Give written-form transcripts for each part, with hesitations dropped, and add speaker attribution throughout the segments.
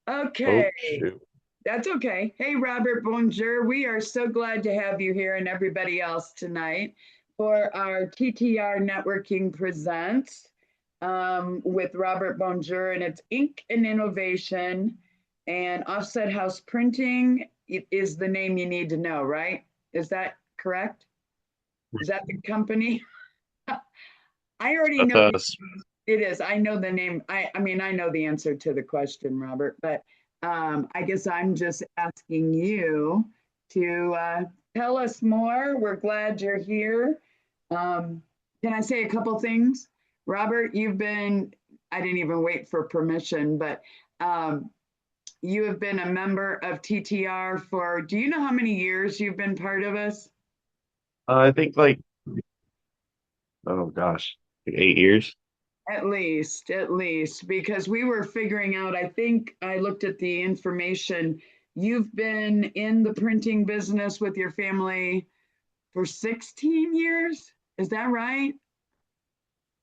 Speaker 1: Okay,
Speaker 2: Oh, shoot.
Speaker 1: that's okay. Hey, Robert Bonjour, we are so glad to have you here and everybody else tonight for our TTR Networking Presents with Robert Bonjour, and it's Ink and Innovation and Offset House Printing is the name you need to know, right? Is that correct? Is that the company? I already
Speaker 2: That's
Speaker 1: know
Speaker 2: us.
Speaker 1: it is. I know the name. I mean, I know the answer to the question, Robert, but I guess I'm just asking you to tell us more. We're glad you're here. Um, can I say a couple things? Robert, I didn't even wait for permission, but um, you have been a member of TTR for, do you know how many years you've been part of us?
Speaker 2: I think like, oh gosh, like 8 years.
Speaker 1: At least, because we were figuring out, I think I looked at the information. You've been in the printing business with your family for 16 years. Is that right?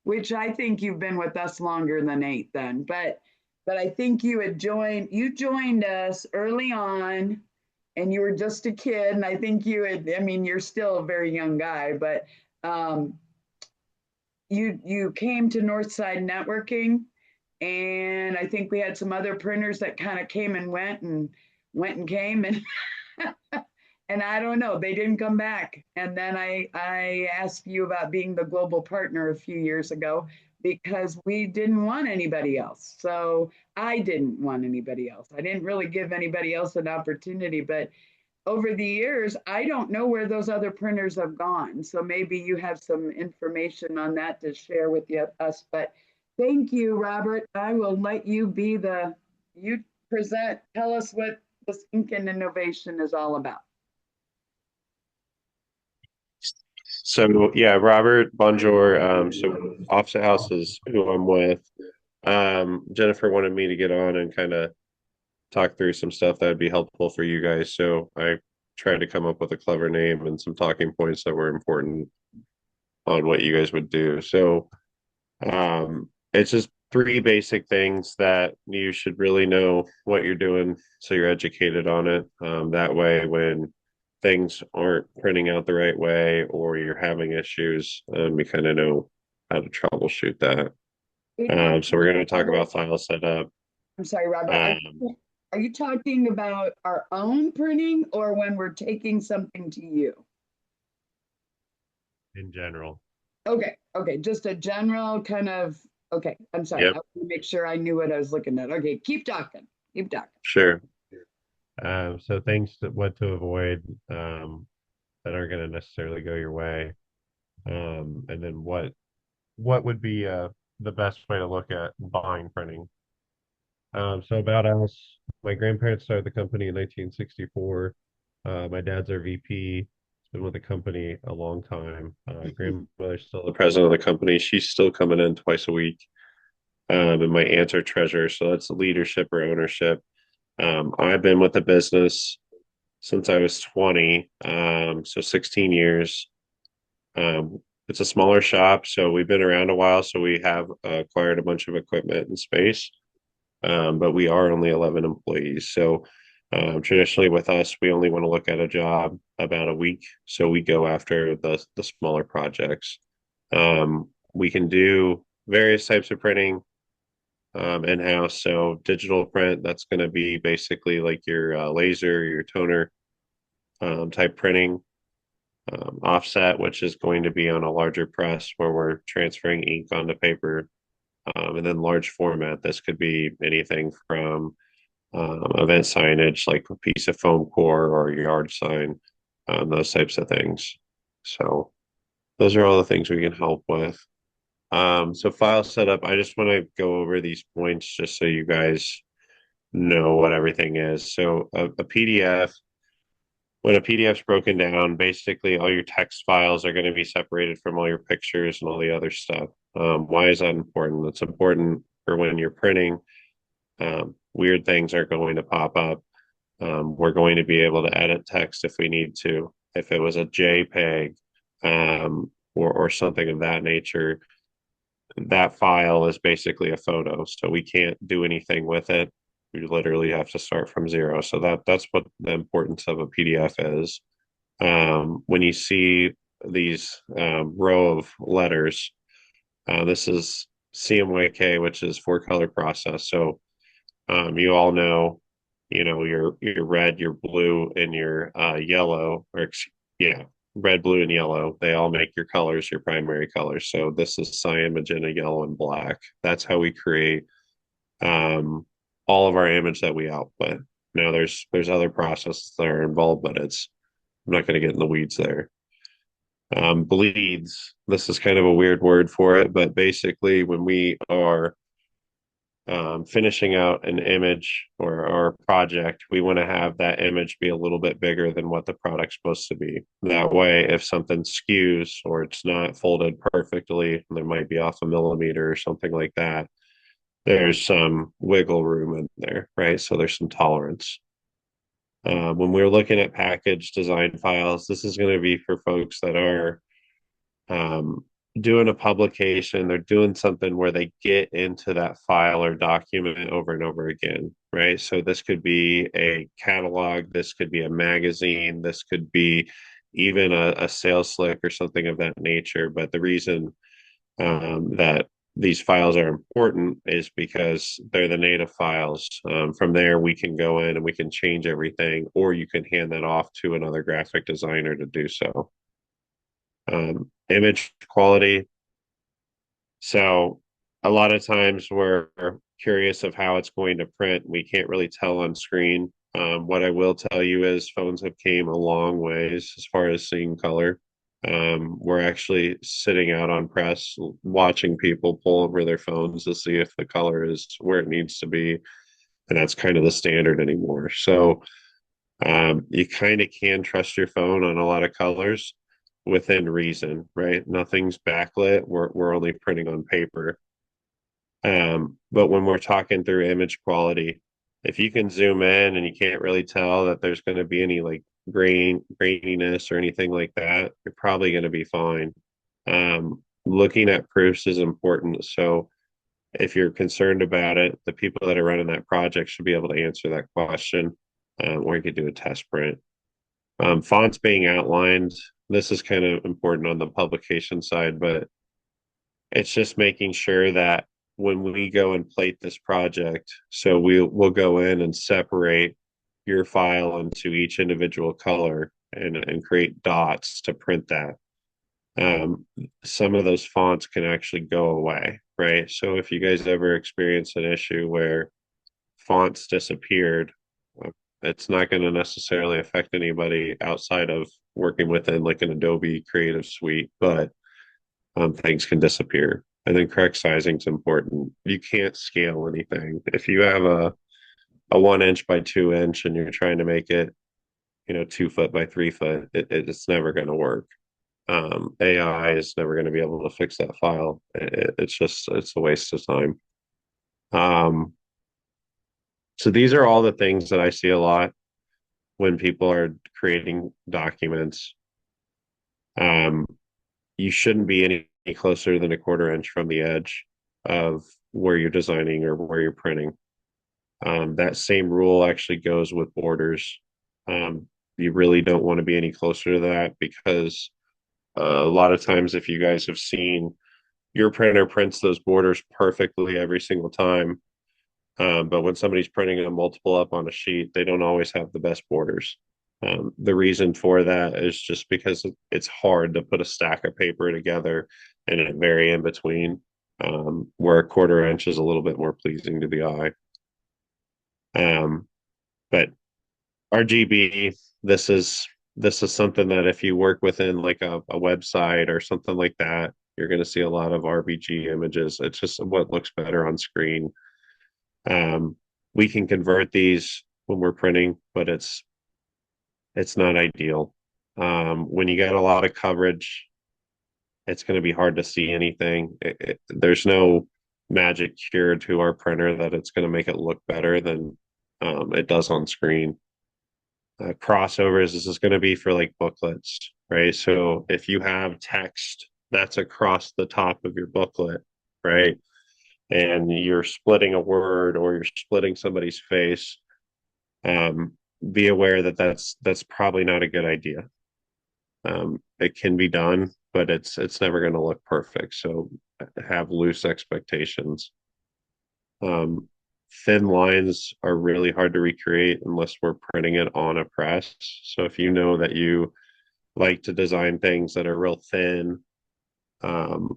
Speaker 1: Which I think you've been with us longer than 8 then. But I think you joined us early on and you were just a kid. And I think I mean, you're still a very young guy, but um, you came to Northside Networking, and I think we had some other printers that kind of came and went and came and and I don't know, they didn't come back. And then I asked you about being the global partner a few years ago because we didn't want anybody else. So I didn't want anybody else. I didn't really give anybody else an opportunity, but over the years, I don't know where those other printers have gone. So maybe you have some information on that to share with us. But thank you, Robert. I will let you present, tell us what this ink and innovation is all about.
Speaker 2: So yeah, Robert Bonjour. So Offset House is who I'm with. Jennifer wanted me to get on and kind of talk through some stuff that would be helpful for you guys. So I tried to come up with a clever name and some talking points that were important on what you guys would do. So it's just three basic things that you should really know what you're doing so you're educated on it. That way, when things aren't printing out the right way or you're having issues, you kind of know how to troubleshoot that. So we're going to talk about file setup.
Speaker 1: I'm sorry, Robert.
Speaker 2: Um,
Speaker 1: Are you talking about our own printing or when we're taking something to you?
Speaker 2: in general.
Speaker 1: Okay, okay, just a general kind of, okay, I'm sorry. I
Speaker 2: Yep,
Speaker 1: want to make sure I knew what I was looking at. Okay, keep talking. Keep talking.
Speaker 2: sure. So things that what to avoid that aren't going to necessarily go your way, and then what would be the best way to look at buying printing. So about us, my grandparents started the company in 1964. My dad's our VP. He's been with the company a long time. Grandmother's still the president of the company. She's still coming in twice a week. And my aunts are treasurer, so that's leadership or ownership. I've been with the business since I was 20, so 16 years. It's a smaller shop, so we've been around a while, so we have acquired a bunch of equipment and space. But we are only 11 employees. So traditionally with us, we only want to look at a job about a week. So we go after the smaller projects. We can do various types of printing in-house. So digital print, that's going to be basically like your laser, your toner type printing. Offset, which is going to be on a larger press where we're transferring ink onto paper. And then large format, this could be anything from event signage like a piece of foam core or a yard sign, those types of things. So those are all the things we can help with. So file setup, I just want to go over these points just so you guys know what everything is. So a PDF, when a PDF's broken down, basically all your text files are going to be separated from all your pictures and all the other stuff. Why is that important? It's important for when you're printing. Weird things are going to pop up. We're going to be able to edit text if we need to. If it was a JPEG or something of that nature, that file is basically a photo, so we can't do anything with it. You literally have to start from zero. So that's what the importance of a PDF is. When you see these row of letters, this is CMYK, which is four color process. So you all know, your red, your blue, and your yellow, yeah, red, blue, and yellow. They all make your colors, your primary colors. So this is cyan, magenta, yellow, and black. That's how we create all of our image that we output. Now there's other processes that are involved, but I'm not going to get in the weeds there. Bleeds. This is kind of a weird word for it, but basically when we are finishing out an image or project, we want to have that image be a little bit bigger than what the product's supposed to be. That way, if something skews or it's not folded perfectly, there might be off a millimeter or something like that, there's some wiggle room in there, right? So there's some tolerance. When we're looking at package design files, this is going to be for folks that are um, doing a publication. They're doing something where they get into that file or document over and over again, right? So this could be a catalog, this could be a magazine, this could be even a sales slick or something of that nature. But the reason that these files are important is because they're the native files. From there, we can go in and we can change everything, or you can hand that off to another graphic designer to do so. Image quality. So a lot of times we're curious of how it's going to print. We can't really tell on screen. What I will tell you is phones have came a long ways as far as seeing color. We're actually sitting out on press, watching people pull over their phones to see if the color is where it needs to be. And that's kind of the standard anymore. So you kind of can trust your phone on a lot of colors within reason, right? Nothing's backlit. We're only printing on paper. But when we're talking through image quality, if you can zoom in and you can't really tell that there's going to be any like graininess or anything like that, you're probably going to be fine. Looking at proofs is important. So if you're concerned about it, the people that are running that project should be able to answer that question, or you could do a test print. Fonts being outlined, this is kind of important on the publication side, but it's just making sure that when we go and plate this project, so we'll go in and separate your file into each individual color and create dots to print that. Some of those fonts can actually go away, right? So if you guys ever experience an issue where fonts disappeared, it's not going to necessarily affect anybody outside of working within like an Adobe Creative Suite, but things can disappear. And then correct sizing is important. You can't scale anything. If you have a 1 inch by 2 inch and you're trying to make it, 2 foot by 3 foot, it's never going to work. AI is never going to be able to fix that file. It's a waste of time. Um, so these are all the things that I see a lot when people are creating documents. Um, you shouldn't be any closer than a 1/4 inch from the edge of where you're designing or where you're printing. That same rule actually goes with borders. You really don't want to be any closer to that because a lot of times, if you guys have seen, your printer prints those borders perfectly every single time. But when somebody's printing a multiple up on a sheet, they don't always have the best borders. The reason for that is just because it's hard to put a stack of paper together and it vary in between, where a 1/4 inch is a little bit more pleasing to the eye. But RGB, this is something that if you work within like a website or something like that, you're going to see a lot of RBG images. It's just what looks better on screen. Um, we can convert these when we're printing, but it's not ideal. When you got a lot of coverage, it's going to be hard to see anything. There's no magic cure to our printer that it's going to make it look better than it does on screen. Crossovers, this is going to be for like booklets, right? So if you have text that's across the top of your booklet, right? and you're splitting a word or you're splitting somebody's face, um, be aware that that's probably not a good idea. It can be done, but it's never going to look perfect. So have loose expectations. Um, Thin lines are really hard to recreate unless we're printing it on a press. So if you know that you like to design things that are real thin, um,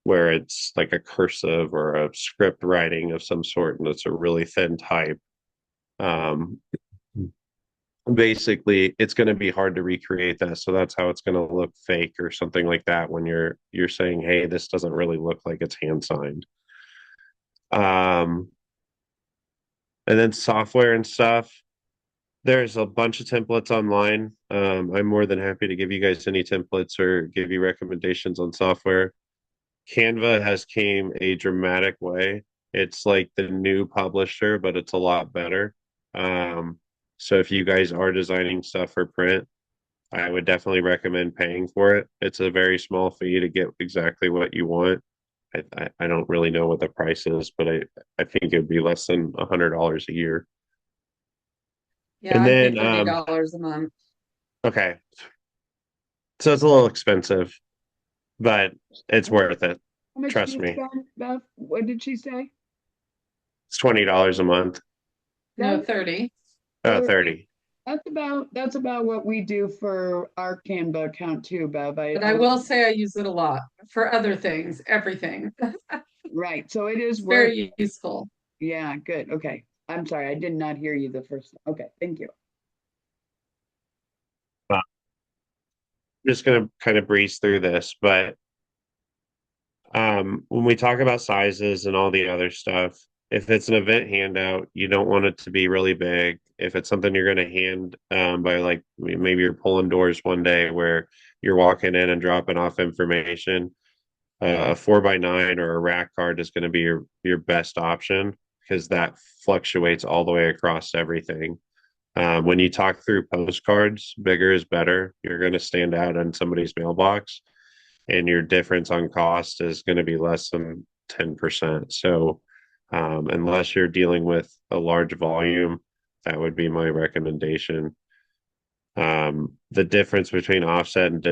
Speaker 2: where it's like a cursive or a script writing of some sort, and it's a really thin type, um, basically it's going to be hard to recreate that. So that's how it's going to look fake or something like that when you're saying, hey, this doesn't really look like it's hand signed. um and then software and stuff, there's a bunch of templates online. I'm more than happy to give you guys any templates or give you recommendations on software. Canva has came a dramatic way. It's like the new publisher, but it's a lot better. So if you guys are designing stuff for print, I would definitely recommend paying for it. It's a very small fee to get exactly what you want. I don't really know what the price is, but I think it would be less than $100 a year.
Speaker 3: Yeah,
Speaker 2: And
Speaker 3: I pay
Speaker 2: then
Speaker 3: $30 a month.
Speaker 2: okay, so it's a little expensive, but it's worth it.
Speaker 1: How much do
Speaker 2: Trust
Speaker 1: you
Speaker 2: me.
Speaker 1: spend, Beth? What did she say?
Speaker 2: It's $20 a month.
Speaker 3: No,
Speaker 1: That's
Speaker 3: 30.
Speaker 1: 30.
Speaker 2: 30.
Speaker 1: That's about what we do for our Canva account too, Bev.
Speaker 3: But I will say I use it a lot for other things, everything.
Speaker 1: Right. So it is
Speaker 3: It's
Speaker 1: worth,
Speaker 3: very useful.
Speaker 1: yeah, good. Okay. I'm sorry. I did not hear you the first. Okay. Thank you.
Speaker 2: I'm just gonna kind of breeze through this, but when we talk about sizes and all the other stuff, if it's an event handout, you don't want it to be really big. If it's something you're going to hand by like maybe you're pulling doors one day where you're walking in and dropping off information, a 4x9 or a rack card is going to be your best option because that fluctuates all the way across everything. When you talk through postcards, bigger is better. You're going to stand out in somebody's mailbox, and your difference on cost is going to be less than 10%. So, unless you're dealing with a large volume, that would be my recommendation. The difference between offset and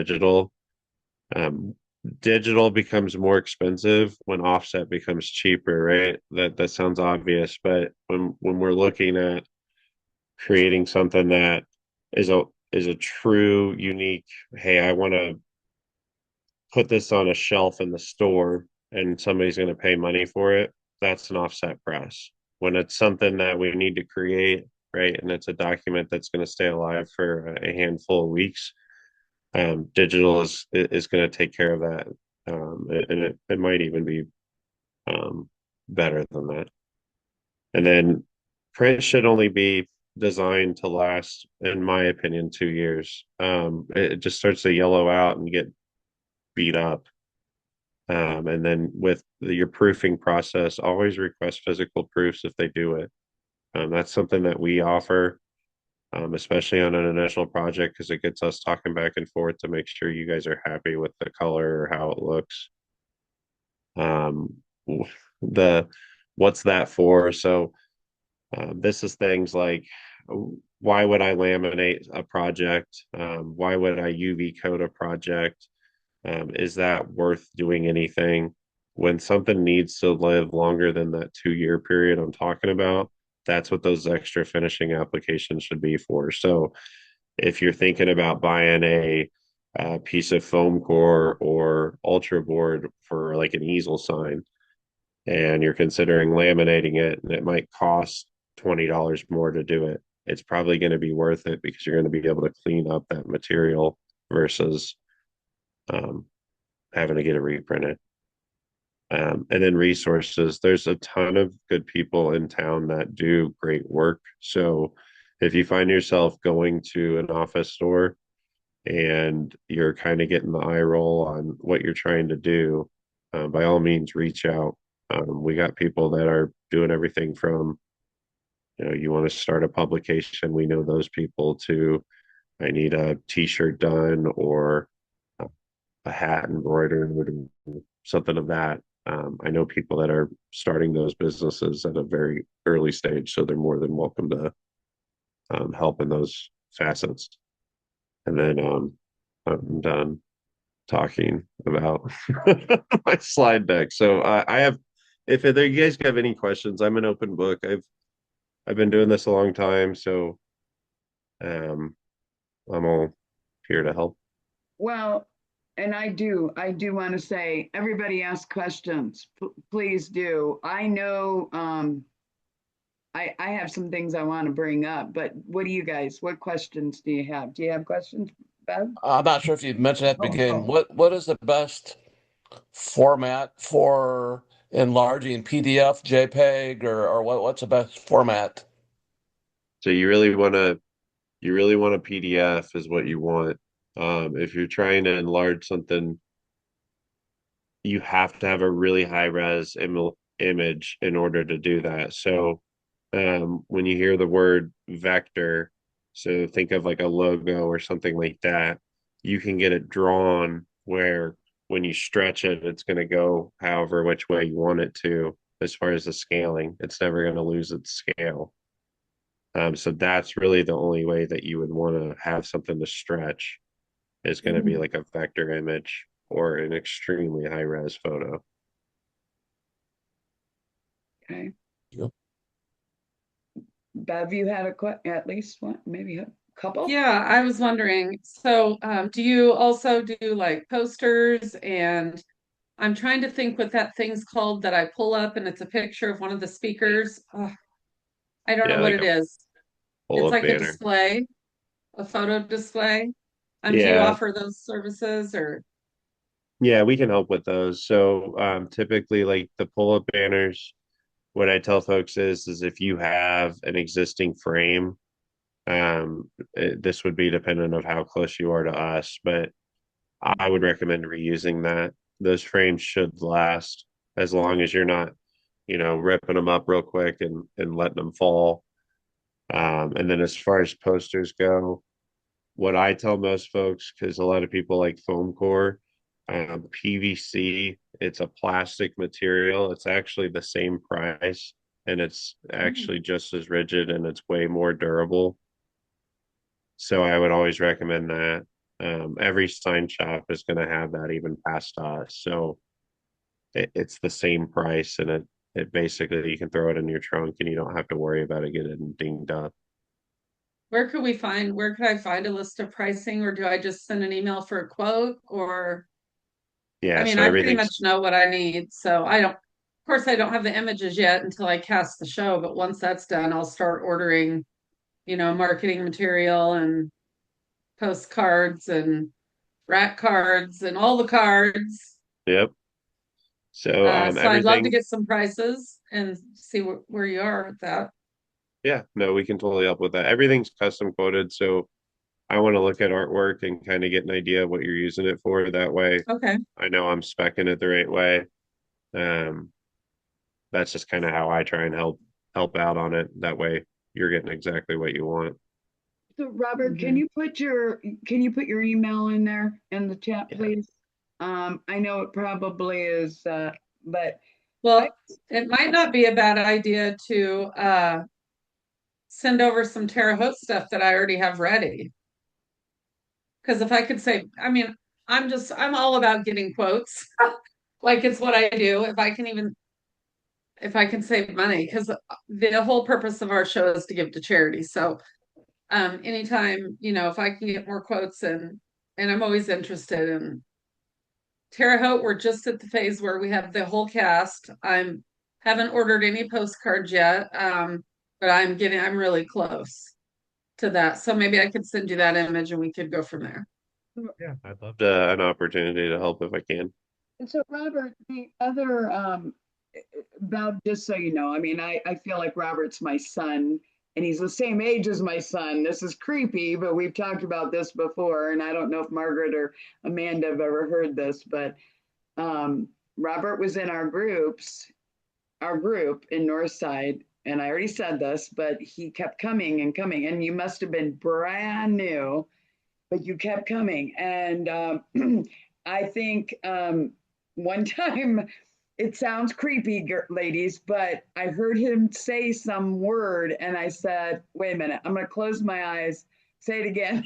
Speaker 2: um, digital becomes more expensive when offset becomes cheaper, right? That sounds obvious, but when we're looking at creating something that is a true unique, hey, I want to put this on a shelf in the store and somebody's going to pay money for it, that's an offset press. When it's something that we need to create, right, and it's a document that's going to stay alive for a handful of weeks, digital is going to take care of that, and it might even be better than that. And then print should only be designed to last, in my opinion, 2 years. It just starts to yellow out and get beat up. And then with your proofing process, always request physical proofs if they do it. That's something that we offer, especially on an initial project, because it gets us talking back and forth to make sure you guys are happy with the color or how it looks. Um, the what's that for? So this is things like, why would I laminate a project? Why would I UV coat a project? Is that worth doing anything? When something needs to live longer than that 2 year period I'm talking about, that's what those extra finishing applications should be for. So if you're thinking about buying a piece of foam core or ultra board for like an easel sign, and you're considering laminating it, and it might cost $20 more to do it, it's probably going to be worth it because you're going to be able to clean up that material versus um, having to get it reprinted. And then resources. There's a ton of good people in town that do great work. So if you find yourself going to an office store and you're kind of getting the eye roll on what you're trying to do, by all means, reach out. We got people that are doing everything from, you want to start a publication, we know those people, to I need a t-shirt done or a hat embroidered, something of that. I know people that are starting those businesses at a very early stage, so they're more than welcome to help in those facets. And then I'm done talking about my slide deck. So I have, if you guys have any questions, I'm an open book. I've been doing this a long time, so um, I'm all here to help.
Speaker 1: Well, and I do want to say, everybody ask questions. Please do. I know, I have some things I want to bring up, but what questions do you have? Do you have questions, Bev?
Speaker 4: I'm not sure if you mentioned at the
Speaker 1: Oh,
Speaker 4: beginning,
Speaker 1: oh.
Speaker 4: what is the best format for enlarging PDF, JPEG, or what's the best format?
Speaker 2: So you really want a PDF is what you want. If you're trying to enlarge something, you have to have a really high res image in order to do that. So when you hear the word vector, so think of like a logo or something like that, you can get it drawn where when you stretch it, it's going to go however which way you want it to as far as the scaling. It's never going to lose its scale. So that's really the only way that you would want to have something to stretch is going to be like a vector image or an extremely high res photo.
Speaker 1: Okay.
Speaker 4: Yep.
Speaker 1: Bev, you had at least one, maybe a couple?
Speaker 3: Yeah, I was wondering, so do you also do like posters? And I'm trying to think what that thing's called that I pull up and it's a picture of one of the speakers. I don't know
Speaker 2: Yeah,
Speaker 3: what
Speaker 2: like
Speaker 3: it
Speaker 2: a
Speaker 3: is.
Speaker 2: pull
Speaker 3: It's
Speaker 2: up
Speaker 3: like a
Speaker 2: banner.
Speaker 3: display, a photo display. Do you
Speaker 2: Yeah,
Speaker 3: offer those services or?
Speaker 2: yeah, we can help with those. So typically like the pull up banners, what I tell folks is if you have an existing frame, this would be dependent of how close you are to us, but I would recommend reusing that. Those frames should last as long as you're not, ripping them up real quick and letting them fall. And then as far as posters go, what I tell most folks, because a lot of people like foam core, PVC, it's a plastic material. It's actually the same price and it's actually just as rigid and it's way more durable. So I would always recommend that. Every sign shop is going to have that even past us. So it's the same price and it basically you can throw it in your trunk and you don't have to worry about it getting dinged up.
Speaker 3: Where could I find a list of pricing, or do I just send an email for a quote? Or, I
Speaker 2: Yeah,
Speaker 3: mean,
Speaker 2: so
Speaker 3: I pretty
Speaker 2: everything's
Speaker 3: much know what I need, so I don't, of course, I don't have the images yet until I cast the show, but once that's done, I'll start ordering, marketing material and postcards and rack cards and all the cards.
Speaker 2: yep. So
Speaker 3: So I'd love to get some prices and see where you are with that.
Speaker 2: yeah, no, we can totally help with that. Everything's custom quoted, so I want to look at artwork and kind of get an idea of what you're using it for. That way,
Speaker 3: Okay.
Speaker 2: I know I'm speccing it the right way. Um, that's just kind of how I try and help out on it. That way, you're getting exactly what you want.
Speaker 1: So Robert,
Speaker 3: Mhm.
Speaker 1: can you put your email in there in the chat,
Speaker 2: Yeah.
Speaker 1: please? I know it probably is, but I,
Speaker 3: Well, it might not be a bad idea to send over some Terre Haute stuff that I already have ready. Because if I could say, I mean, I'm all about getting quotes. Like it's what I do. If I can save money, because the whole purpose of our show is to give to charity. So anytime, if I can get more quotes and I'm always interested in Terre Haute, we're just at the phase where we have the whole cast. I'm haven't ordered any postcards yet, but I'm really close to that. So maybe I could send you that image and we could go from there.
Speaker 2: Yeah, I'd love an opportunity to help if I can.
Speaker 1: and so Robert, the other, about, just so you know, I mean, I feel like Robert's my son and he's the same age as my son. This is creepy, but we've talked about this before. And I don't know if Margaret or Amanda have ever heard this, but Robert was in our group in Northside, and I already said this, but he kept coming and coming, and you must have been brand new, but you kept coming. And I think one time it sounds creepy, ladies, but I heard him say some word and I said, wait a minute, I'm going to close my eyes, say it again.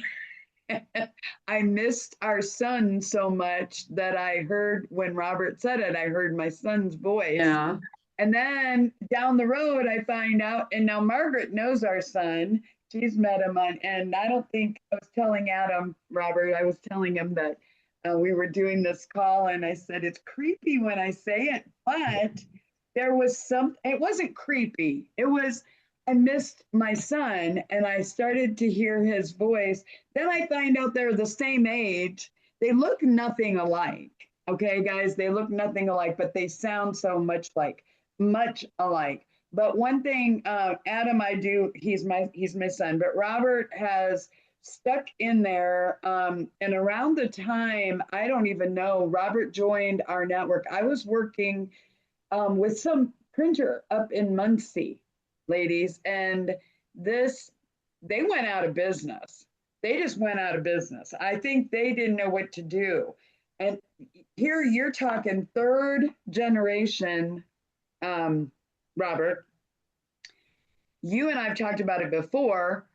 Speaker 1: I missed our son so much that I heard when Robert said it, I heard my son's voice.
Speaker 3: Yeah.
Speaker 1: And then down the road, I find out, and now Margaret knows our son. She's met him on, and I don't think I was telling Adam, Robert, I was telling him that we were doing this call, and I said, it's creepy when I say it, but there was it wasn't creepy. It was, I missed my son, and I started to hear his voice. Then I find out they're the same age. They look nothing alike. Okay, guys, they look nothing alike, but they sound so much alike. But one thing, Adam, I do, he's my son, but Robert has stuck in there. And around the time, I don't even know, Robert joined our network. I was working with some printer up in Muncie, ladies, and they went out of business. They just went out of business. I think they didn't know what to do. And here you're talking third generation, Robert. You and I've talked about it before.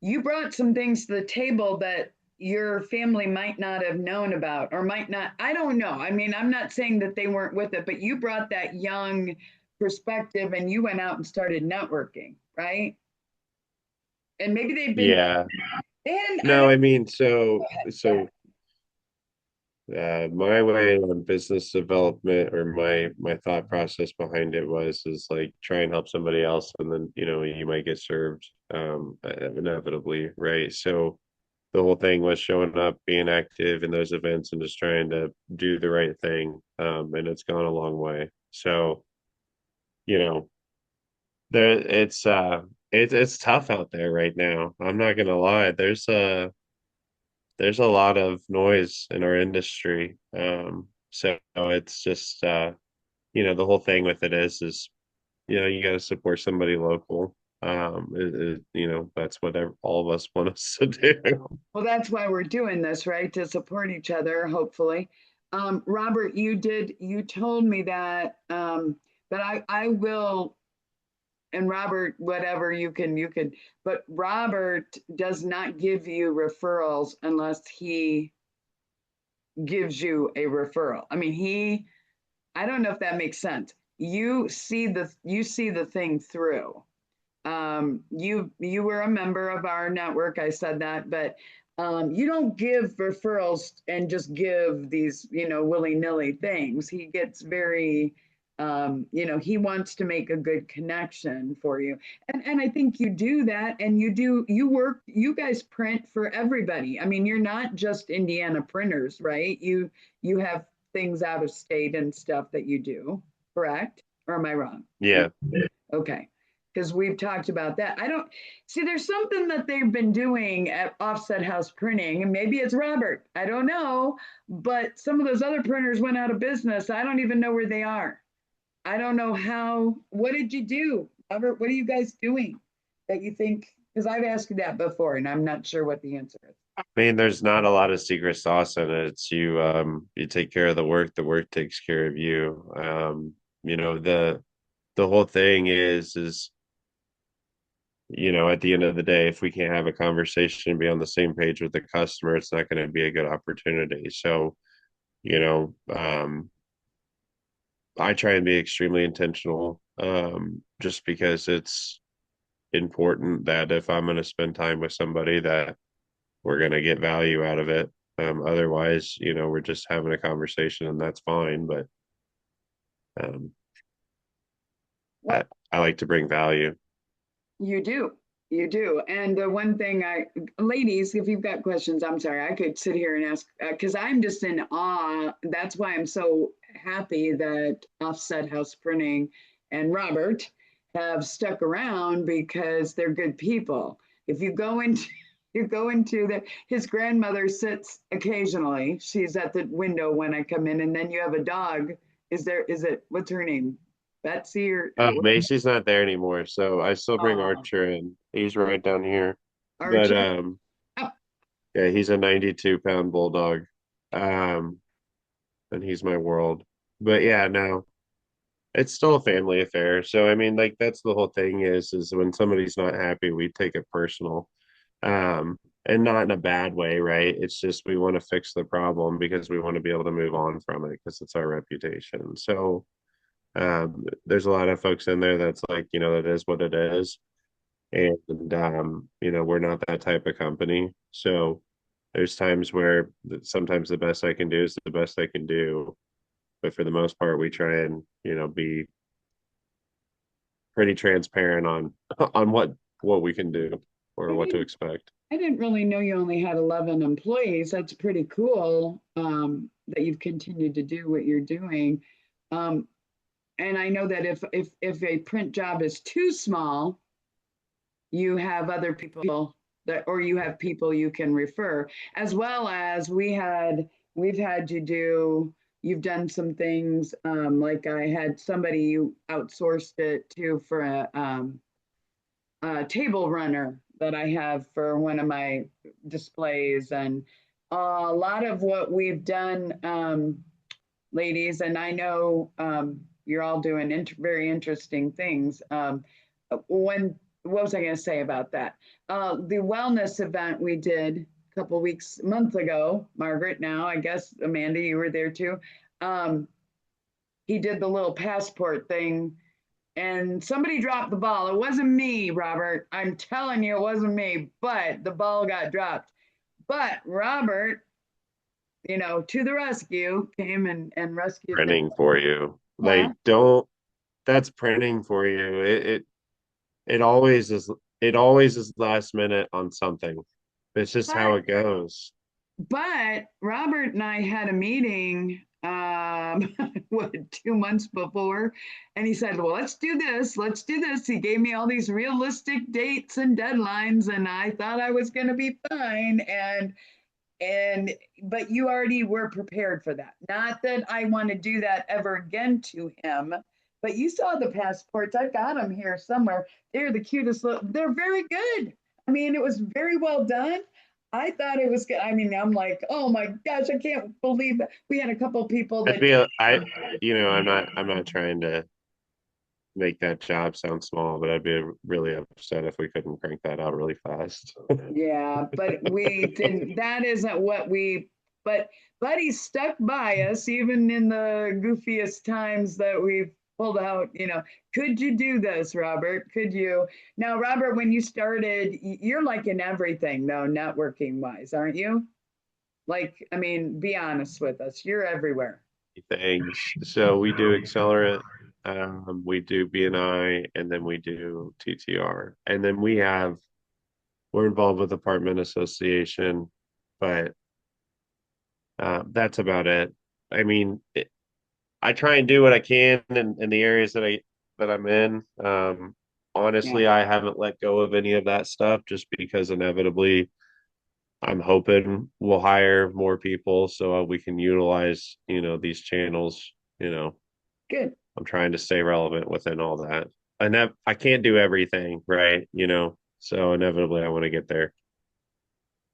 Speaker 1: You brought some things to the table that your family might not have known about or might not. I don't know. I mean, I'm not saying that they weren't with it, but you brought that young perspective and you went out and started networking, right? And maybe they've been.
Speaker 2: Yeah.
Speaker 1: And
Speaker 2: No, I mean,
Speaker 1: go ahead.
Speaker 2: my way on business development, or my thought process behind it is like try and help somebody else, and then you might get served inevitably, right? So the whole thing was showing up, being active in those events, and just trying to do the right thing. And it's gone a long way. So you know there it's tough out there right now. I'm not gonna lie. There's a lot of noise in our industry. So it's just the whole thing with it is you got to support somebody local. That's what all of us want us to do.
Speaker 1: Well, that's why we're doing this, right? To support each other, hopefully. Robert, you told me that, but I will, and Robert, whatever you can, but Robert does not give you referrals unless he gives you a referral. I mean, I don't know if that makes sense. You see the thing through. You were a member of our network. I said that, but you don't give referrals and just give these, willy-nilly things. He gets very, he wants to make a good connection for you. And I think you do that, and you guys print for everybody. I mean, you're not just Indiana printers, right? You have things out of state and stuff that you do, correct? Or am I wrong?
Speaker 2: Yeah.
Speaker 1: Okay. Because we've talked about that. I don't see there's something that they've been doing at Offset House Printing, and maybe it's Robert. I don't know. But some of those other printers went out of business. I don't even know where they are. I don't know how. What did you do, Robert? What are you guys doing that you think? Because I've asked you that before, and I'm not sure what the answer is.
Speaker 2: I mean, there's not a lot of secret sauce in it. It's you take care of the work takes care of you. The whole thing is at the end of the day, if we can't have a conversation and be on the same page with the customer, it's not going to be a good opportunity. So, you know, um, I try and be extremely intentional, just because it's important that if I'm going to spend time with somebody, that we're going to get value out of it. Otherwise, we're just having a conversation and that's fine. But um, I,
Speaker 1: What
Speaker 2: I like to bring value.
Speaker 1: you do. You do. And the one thing ladies, if you've got questions, I'm sorry, I could sit here and ask, because I'm just in awe. That's why I'm so happy that Offset House Printing and Robert have stuck around because they're good people. If you go into, his grandmother sits occasionally. She's at the window when I come in, and then you have a dog. What's her name? Betsy
Speaker 2: Macy's not there anymore, so I still bring
Speaker 1: oh,
Speaker 2: Archer in. He's right down here. But
Speaker 1: Archer? Oh,
Speaker 2: yeah, he's a 92-pound bulldog. And he's my world. But yeah, no, it's still a family affair. So I mean, like that's the whole thing is when somebody's not happy, we take it personal. And not in a bad way, right? It's just we want to fix the problem because we want to be able to move on from it because it's our reputation. So there's a lot of folks in there that's like, that is what it is. And we're not that type of company. So there's times where sometimes the best I can do is the best I can do. But for the most part, we try and, be pretty transparent on on what we can do or
Speaker 1: I
Speaker 2: what to
Speaker 1: didn't,
Speaker 2: expect.
Speaker 1: I didn't really know you only had 11 employees. That's pretty cool, that you've continued to do what you're doing. Um, and I know that if a print job is too small, you have other people that, or you have people you can refer, as well as we've had you do, you've done some things, like I had somebody you outsourced it to for a table runner that I have for one of my displays, and a lot of what we've done, ladies, and I know, you're all doing very interesting things. When What was I going to say about that? The wellness event we did a couple months ago, Margaret. Now I guess Amanda, you were there too. Um, he did the little passport thing, and somebody dropped the ball. It wasn't me, Robert. I'm telling you, it wasn't me. But the ball got dropped. But Robert, to the rescue, came and rescued the.
Speaker 2: Printing for you.
Speaker 1: Huh?
Speaker 2: Like, don't, that's printing for you. It always is, it always is last minute on something. It's just how
Speaker 1: But
Speaker 2: it goes.
Speaker 1: but Robert and I had a meeting, what, 2 months before, and he said, "Well, let's do this. Let's do this." He gave me all these realistic dates and deadlines, and I thought I was going to be fine. And but you already were prepared for that. Not that I want to do that ever again to him. But you saw the passports. I got them here somewhere. They're the cutest. They're very good. I mean, it was very well done. I thought it was good. I mean, I'm like, oh my gosh, I can't believe it. We had a couple people
Speaker 2: I'd
Speaker 1: that.
Speaker 2: be, I'm not trying to make that job sound small, but I'd be really upset if we couldn't crank that out really fast.
Speaker 1: Yeah, but we didn't. That isn't what we. But he stuck by us even in the goofiest times that we've pulled out. Could you do this, Robert? Could you? Now, Robert, when you started, you're like in everything though, networking wise, aren't you? Like, I mean, be honest with us. You're everywhere.
Speaker 2: Things. So we do Accelerate, we do BNI, and then we do TTR. And then we're involved with Apartment Association, but that's about it. I mean, I try and do what I can in the areas that I'm in.
Speaker 1: Yeah,
Speaker 2: Honestly, I haven't let go of any of that stuff just because inevitably I'm hoping we'll hire more people so we can utilize, these channels. You know,
Speaker 1: good.
Speaker 2: I'm trying to stay relevant within all that. And I can't do everything, right? So inevitably I want to get there.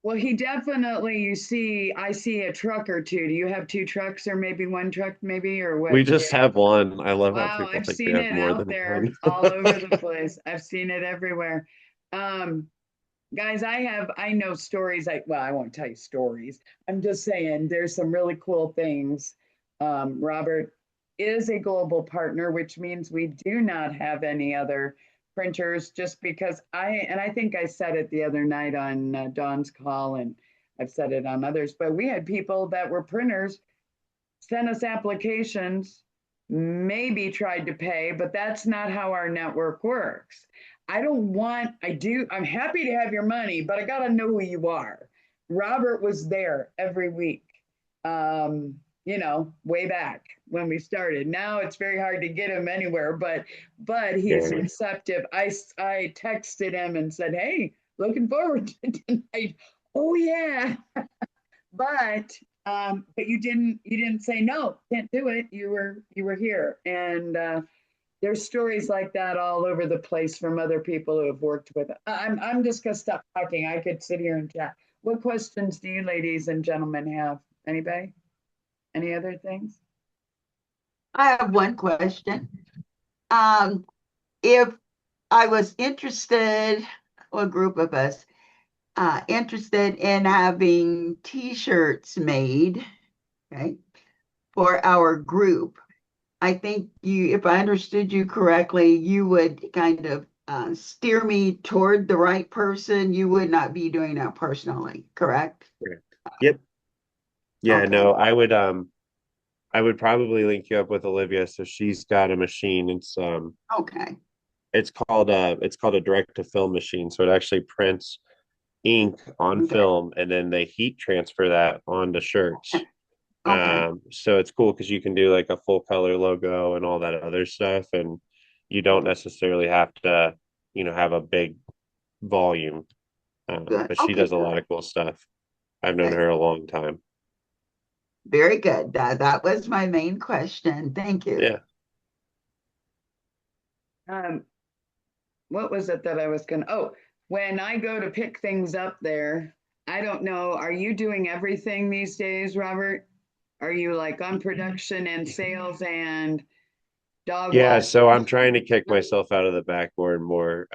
Speaker 1: Well, he definitely, I see a truck or two. Do you have two trucks or maybe one truck, maybe, or
Speaker 2: We
Speaker 1: what?
Speaker 2: just have one. I love how
Speaker 1: Wow,
Speaker 2: people
Speaker 1: I've
Speaker 2: think we
Speaker 1: seen
Speaker 2: have
Speaker 1: it
Speaker 2: more
Speaker 1: out
Speaker 2: than
Speaker 1: there
Speaker 2: one.
Speaker 1: all over the place. I've seen it everywhere. Um, Guys, I know stories. Well, I won't tell you stories. I'm just saying there's some really cool things. Robert is a global partner, which means we do not have any other printers just because I think I said it the other night on Dawn's call, and I've said it on others, but we had people that were printers sent us applications, maybe tried to pay, but that's not how our network works. I'm happy to have your money, but I got to know who you are. Robert was there every week, way back when we started. Now it's very hard to get him anywhere, but he's
Speaker 2: Yeah.
Speaker 1: receptive. I texted him and said, "Hey, looking forward to tonight." Oh yeah, but you didn't say no, can't do it. You were here, and there's stories like that all over the place from other people who have worked with it. I'm just gonna stop talking. I could sit here and chat. What questions do you ladies and gentlemen have? Anybody? Any other things?
Speaker 5: I have one question. Um, if I was interested, or a group of us, interested in having t-shirts made, right, for our group, I think you, if I understood you correctly, you would kind of steer me toward the right person. You would not be doing that personally, correct?
Speaker 2: Correct. Yep. Yeah,
Speaker 5: Okay,
Speaker 2: no, I would probably link you up with Olivia. So she's got a machine.
Speaker 5: okay,
Speaker 2: It's called a direct to film machine. So it actually prints ink on
Speaker 5: okay,
Speaker 2: film and then they heat transfer that onto shirts.
Speaker 5: okay,
Speaker 2: So it's cool because you can do like a full color logo and all that other stuff, and you don't necessarily have to, have a big volume.
Speaker 5: good.
Speaker 2: But she
Speaker 5: Okay,
Speaker 2: does a lot
Speaker 5: good.
Speaker 2: of cool stuff. I've known
Speaker 5: Okay,
Speaker 2: her a long time.
Speaker 5: very good. That was my main question. Thank you.
Speaker 2: Yeah.
Speaker 1: Um, what was it that I was gonna, oh, when I go to pick things up there, I don't know, are you doing everything these days, Robert? Are you like on production and sales and dog
Speaker 2: Yeah,
Speaker 1: walk?
Speaker 2: so I'm trying to kick myself out of the back more and more.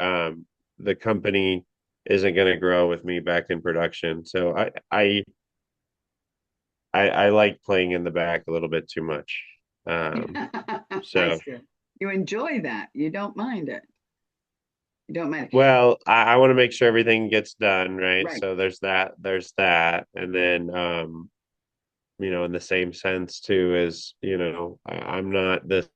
Speaker 2: The company isn't going to grow with me back in production, so I like playing in the back a little bit too much.
Speaker 1: I
Speaker 2: So
Speaker 1: see. You enjoy that. You don't mind it. You don't mind it.
Speaker 2: well, I want to make sure everything gets done, right?
Speaker 1: Right.
Speaker 2: So there's that, and then in the same sense too is, I'm not this.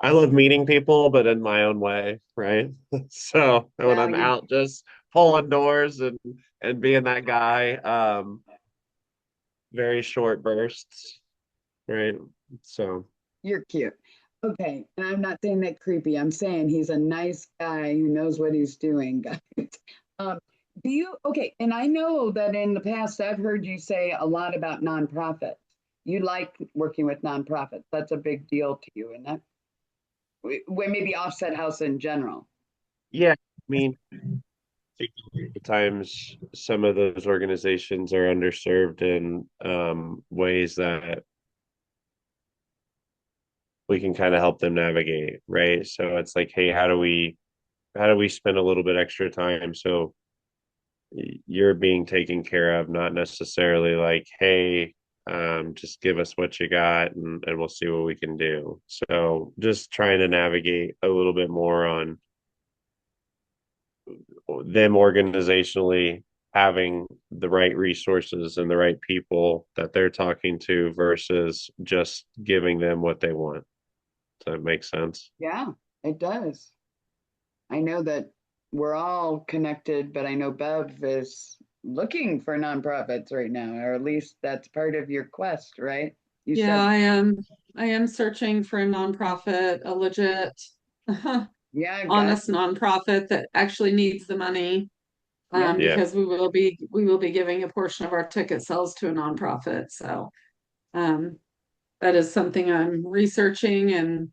Speaker 2: I love meeting people, but in my own way, right? So when
Speaker 1: Well,
Speaker 2: I'm
Speaker 1: you
Speaker 2: out just pulling doors and being that guy, very short bursts, right? So
Speaker 1: you're cute. Okay, and I'm not saying that creepy. I'm saying he's a nice guy who knows what he's doing, guys. Um, do you okay? And I know that in the past I've heard you say a lot about nonprofits. You like working with nonprofits. That's a big deal to you, and that well, maybe Offset House in general.
Speaker 2: yeah, I mean, times some of those organizations are underserved in ways that we can kind of help them navigate, right? So it's like, hey, how do we spend a little bit extra time so you're being taken care of, not necessarily like, hey, just give us what you got and we'll see what we can do. So just trying to navigate a little bit more on them organizationally having the right resources and the right people that they're talking to versus just giving them what they want. Does that make sense?
Speaker 1: Yeah, it does. I know that we're all connected, but I know Bev is looking for nonprofits right now, or at least that's part of your quest, right? You
Speaker 3: Yeah,
Speaker 1: said,
Speaker 3: I am searching for a nonprofit, a legit,
Speaker 1: yeah, got,
Speaker 3: honest nonprofit that actually needs the money.
Speaker 1: yeah,
Speaker 2: Yeah.
Speaker 3: Because we will be giving a portion of our ticket sales to a nonprofit. So um that is something I'm researching, and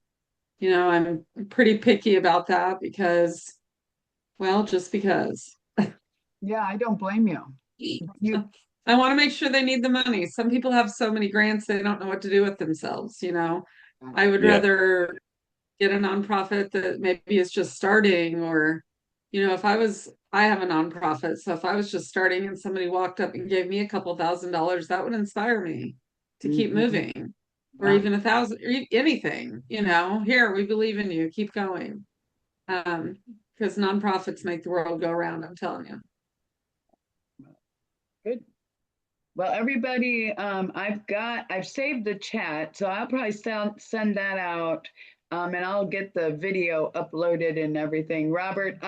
Speaker 3: I'm pretty picky about that because, well, just because.
Speaker 1: yeah, I don't blame you. You,
Speaker 3: I want to make sure they need the money. Some people have so many grants they don't know what to do with themselves. I would
Speaker 2: Yeah.
Speaker 3: rather get a nonprofit that maybe is just starting, or if I have a nonprofit, so if I was just starting and somebody walked up and gave me a couple $1,000s, that would inspire me to keep
Speaker 1: mhm,
Speaker 3: moving, or
Speaker 1: yeah,
Speaker 3: even 1,000, or anything. Here, we believe in you, keep going. Um, because nonprofits make the world go around, I'm telling you.
Speaker 1: good. Well, everybody, I've saved the chat, so I'll probably send that out. And I'll get the video uploaded and everything. Robert,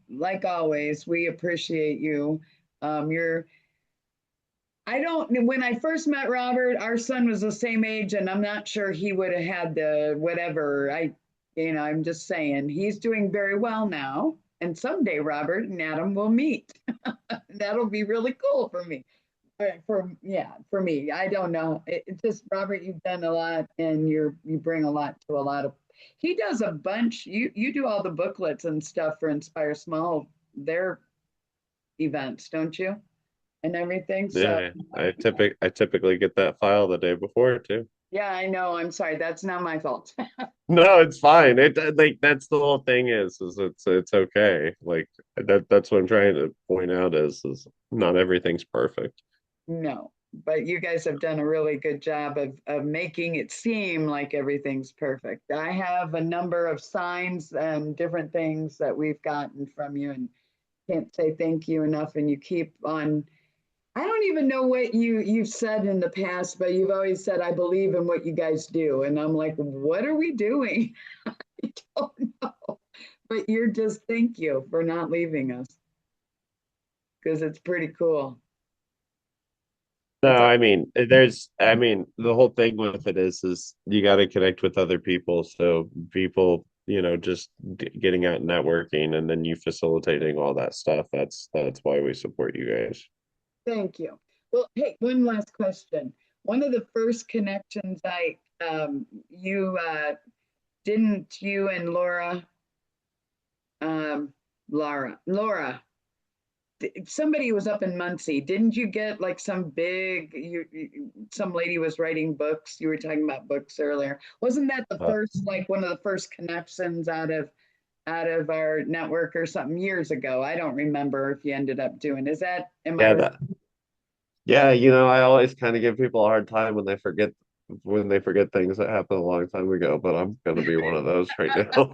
Speaker 1: like always, we appreciate you. You're I don't, when I first met Robert, our son was the same age, and I'm not sure he would have had the whatever. I'm just saying he's doing very well now. And someday Robert and Adam will meet. That'll be really cool for me. For me. I don't know. It just Robert, you've done a lot, and you bring a lot to a lot of. He does a bunch. You do all the booklets and stuff for Inspire Small, their events, don't you? And everything. So
Speaker 2: Yeah. I typically get that file the day before too.
Speaker 1: Yeah, I know. I'm sorry. That's not my fault.
Speaker 2: No, it's fine. It like that's the whole thing is it's okay. Like that's what I'm trying to point out is not everything's perfect.
Speaker 1: No, but you guys have done a really good job of making it seem like everything's perfect. I have a number of signs and different things that we've gotten from you and can't say thank you enough. And you keep on, I don't even know what you've said in the past, but you've always said, I believe in what you guys do. And I'm like, what are we doing? I don't know. But you're just, thank you for not leaving us because it's pretty cool.
Speaker 2: No,
Speaker 1: That's all.
Speaker 2: I mean, the whole thing with it is you got to connect with other people. So people, just getting out and networking, and then you facilitating all that stuff. That's why we support you guys.
Speaker 1: Thank you. Well, hey, one last question. One of the first connections you, didn't you and um, Laura, somebody was up in Muncie. Didn't you get like some big, some lady was writing books. You were talking about books earlier. Wasn't that the
Speaker 2: Uh,
Speaker 1: first, like one of the first connections out of our network or something years ago? I don't remember if you ended up doing. Am I
Speaker 2: yeah,
Speaker 1: right?
Speaker 2: yeah. I always kind of give people a hard time when they forget things that happened a long time ago. But I'm gonna be one of those right now.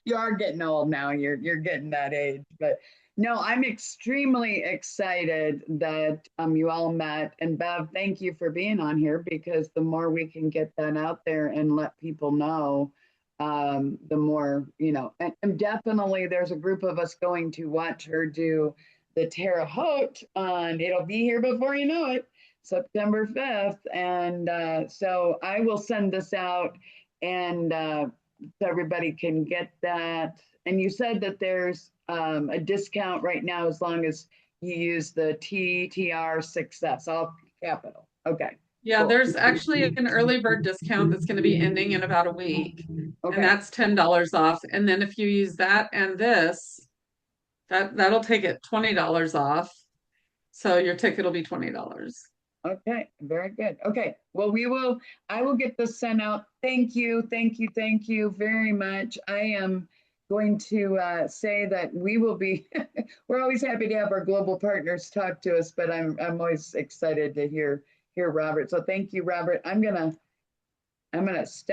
Speaker 1: You are getting old now. You're getting that age. But no, I'm extremely excited that you all met. And Bev, thank you for being on here because the more we can get that out there and let people know, the more, and definitely there's a group of us going to watch her do the Terre Haute on, it'll be here before you know it, September 5th. And so I will send this out and so everybody can get that. And you said that there's a discount right now as long as you use the TTR success, all capital. Okay,
Speaker 3: Yeah,
Speaker 1: cool.
Speaker 3: there's actually an early bird discount that's going to be ending in about a week, and
Speaker 1: Okay,
Speaker 3: that's $10 off. And then if you use that and this, that'll take it $20 off. So your ticket will be $20.
Speaker 1: okay, very good. Okay, well, I will get this sent out. Thank you, thank you, thank you very much. I am going to say that we will be, we're always happy to have our global partners talk to us, but I'm always excited to hear Robert. So thank you, Robert. I'm gonna stop.